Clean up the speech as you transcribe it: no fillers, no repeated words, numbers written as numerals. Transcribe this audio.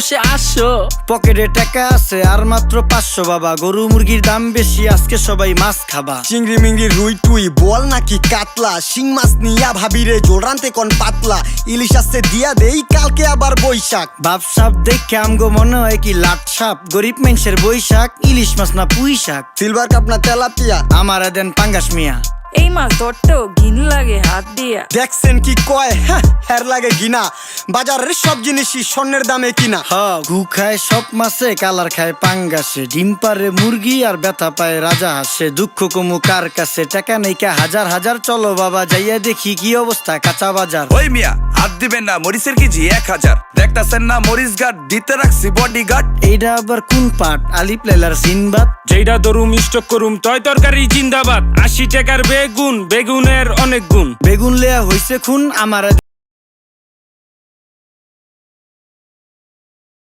800 পকেটে টাকা আছে আর মাত্র 500 বাবা। গরু মুরগির দাম বেশি, আজকে সবাই মাছ খাবা। চিংড়ি মিংড়ি রুই টুই বল নাকি কাতলা, শিং মাছ নিয়া ভাবিরে জোল রানতে কোন পাতলা, ইলিশ আসছে দিয়া দেই কালকে আবার বৈশাখ। বাপ সাপ দেখে আমগো মনে হয় কি লাট সাপ, গরিব মানুষের বৈশাখ, ইলিশ মাছ না পুঁই শাক। সিলভার কাপ না তেলাপিয়া, আমারে দেন পাঙ্গাস মিয়া। এই মাছ ধরতেও ঘিন লাগে হাত দিয়া। দেখছেন কি কয়, হ্যাঁ হের লাগে গিনা, বাজারের সব জিনিসই স্বর্ণের দামে কিনা। হ ঘু খায় সব মাছে, কালার খায় পাঙ্গাসে, ডিম পারে মুরগি আর ব্যথা পায় রাজা হাসে। দুঃখ কমু কার কাছে, টাকা নেই কা হাজার হাজার, চলো বাবা যাইয়া দেখি কি অবস্থা কাঁচা বাজার। ওই মিয়া হাত দিবেন না, মরিচের কেজি 1000। দেখতাছেন না মরিচ গার্ড দিতে রাখছি বডি গার্ড। এইটা আবার কোন পাট, আলিপ লাইলার সিনবাদ? যেইটা ধরুম স্টক করুম তয় তরকারি জিন্দাবাদ। 80 টাকার বেগুন, বেগুনের অনেক গুণ। বেগুন লেয়া হইছে খুন, আমারে